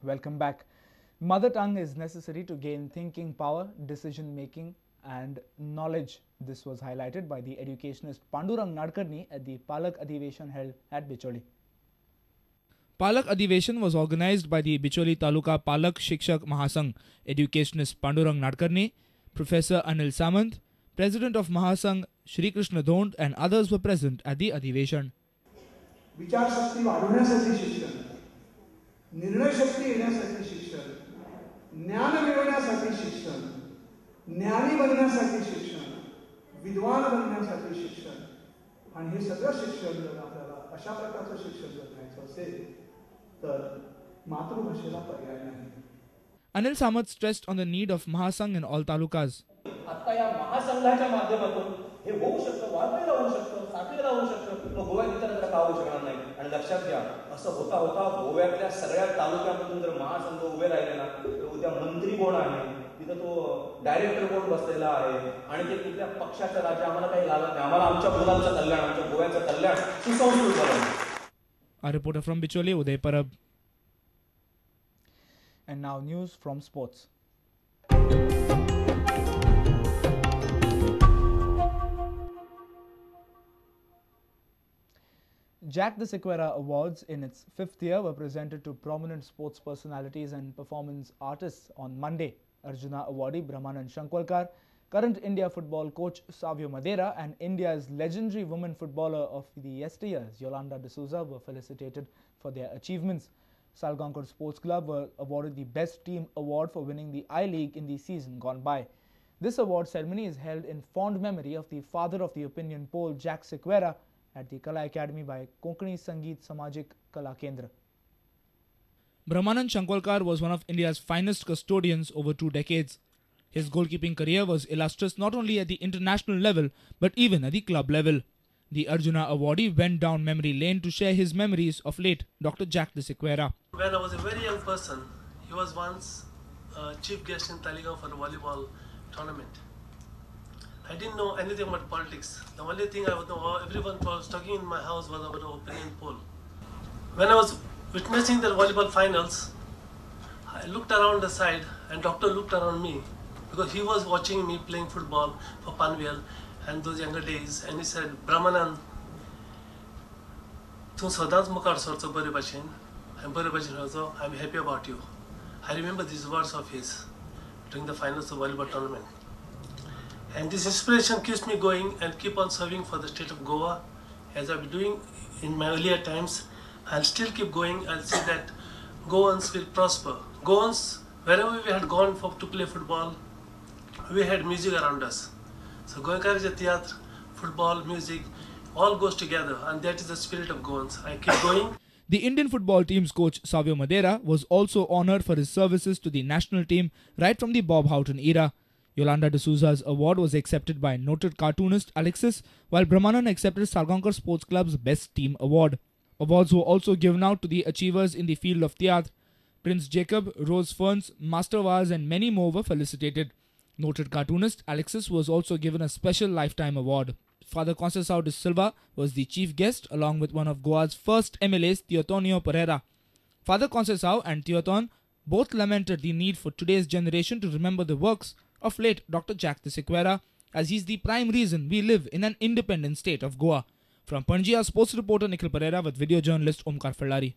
Welcome back. Mother tongue is necessary to gain thinking power, decision making and knowledge. This was highlighted by the educationist Pandurang Nadkarni at the Palak Adhiveshan held at Bicholi. Palak Adhiveshan was organized by the Bicholi Taluka Palak Shikshak Mahasangh. Educationist Pandurang Nadkarni, Professor Anil Samant, President of Mahasangh Shri Krishna Dhond and others were present at the Adhiveshan. विचारशक्ती वाढवण्यासाठी शिक्षण, निर्णयशक्ती येण्यासाठी शिक्षण, ज्ञान मिळवण्यासाठी शिक्षण, ज्ञानी बनण्यासाठी शिक्षण, विद्वान बनण्यासाठी शिक्षण आणि हे सगळं शिक्षण जर आपल्याला अशा प्रकारचं शिक्षण जर घ्यायचं असेल तर मातृभाषेला पर्याय नाही. Anil Samant stressed on the need of Mahasangh in all talukas. आता या महासंघाच्या माध्यमातून हे होऊ शकतं, वाढलेलं होऊ शकतं, साठलेलं होऊ शकतं, तो गोव्यात इतरत्र का होऊ शकणार नाही. आणि लक्षात घ्या, असं होता होता गोव्यातल्या सगळ्या तालुक्यामधून जर महासंघ उभे राहिले ना तर उद्या मंत्री कोण आहे, तिथं तो डायरेक्टर कोण बसलेला आहे आणि ते कुठल्या पक्षाचं राज्य आम्हाला काही लागत नाही. आम्हाला आमच्या मुलांचं कल्याण, आमच्या गोव्याचं कल्याण सुसंस्कृत करायचं. A reporter from Bicholi, Uday Parab. And now news from sports. Jack the Sequeira Awards in its 5th year were presented to prominent sports personalities and performance artists on Monday. Arjuna awardee Brahmanand Shankwalkar, current India football coach Savio Madeira and India's legendary women footballer of the yesteryears Yolanda D'Souza were felicitated for their achievements. Salgaonkar Sports Club were awarded the Best Team Award for winning the I-League in the season gone by. This award ceremony is held in fond memory of the father of the opinion poll Jack Sequeira at the Kala Academy by Konkani Sangeet Samajik Kala Kendra. Brahmanand Shankwalkar was one of India's finest custodians over 2 decades. His goalkeeping career was illustrious not only at the international level but even at the club level. The Arjuna awardee went down memory lane to share his memories of late Dr. Jack de Sequeira. When I was a very young person, he was once chief guest in Taligaon for a volleyball tournament. I didn't know anything about politics. The only thing I would know, everyone was talking in my house was about the opinion poll. When I was witnessing the volleyball finals, I looked around the side and doctor looked around me because he was watching me playing football for Panvel and those younger days, and he said, Brahmanand, tu sadans mukar sorso bari bachin, I'm happy about you. I remember these words of his during the finals of the volleyball tournament. And this inspiration keeps me going and keep on serving for the state of Goa as I've been doing in my earlier times. I'll still keep going. I'll see that Goans will prosper. Goans, wherever we had gone to play football, we had music around us. So Goenkarija theatre, football, music, all goes together, and that is the spirit of Goans. I keep going. The Indian football team's coach Savio Madeira was also honoured for his services to the national team right from the Bob Houghton era. Yolanda D'Souza's award was accepted by noted cartoonist Alexis, while Brahmanand accepted Salgaonkar Sports Club's Best Team Award. Awards were also given out to the achievers in the field of theatre. Prince Jacob, Rose Ferns, Master Vaz and many more were felicitated. Noted cartoonist Alexis was also given a special lifetime award. Father Conceição de Silva was the chief guest along with one of Goa's first MLAs, Teotonio Pereira. Father Conceição and Teoton both lamented the need for today's generation to remember the works of late Dr. Jack de Sequeira, as he is the prime reason we live in an independent state of Goa. From Panjia, sports reporter Nikhil Pereira with video journalist Omkar Fallari.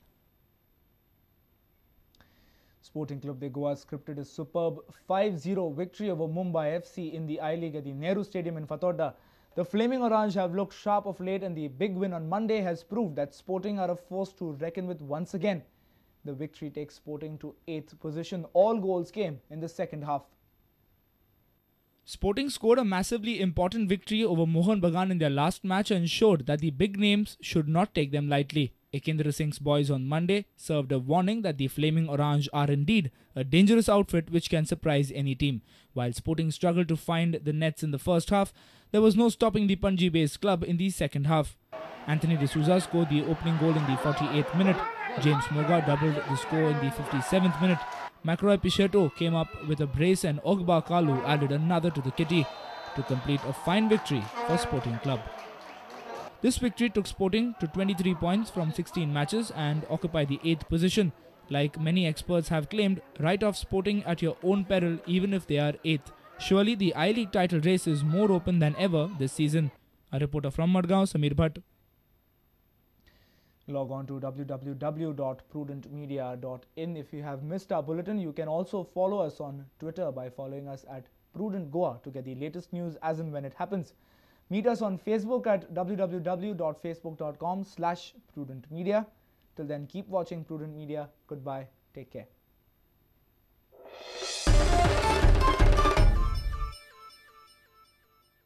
Sporting Club de Goa scripted a superb 5-0 victory over Mumbai FC in the I-League at the Nehru Stadium in Fatorda. The Flaming Orange have looked sharp of late, and the big win on Monday has proved that Sporting are a force to reckon with once again. The victory takes Sporting to 8th position. All goals came in the second half. Sporting scored a massively important victory over Mohun Bagan in their last match and showed that the big names should not take them lightly. Ekendra Singh's boys on Monday served a warning that the Flaming Orange are indeed a dangerous outfit which can surprise any team. While Sporting struggled to find the nets in the first half, there was no stopping the Panji-based club in the second half. Anthony D'Souza scored the opening goal in the 48th minute. James Moga doubled the score in the 57th minute. Macroy Pichetto came up with a brace and Ogba Kalu added another to the kitty to complete a fine victory for Sporting Club. This victory took Sporting to 23 points from 16 matches and occupy the 8th position. Like many experts have claimed, write off sporting at your own peril even if they are 8th. Surely the I-League title race is more open than ever this season. A reporter from Madgaon, Samir Bhatt. Log on to www.prudentmedia.in. If you have missed our bulletin, you can also follow us on Twitter by following us at Prudent Goa to get the latest news as and when it happens. Meet us on Facebook at www.facebook.com/prudentmedia. Till then, keep watching Prudent Media. Goodbye. Take care.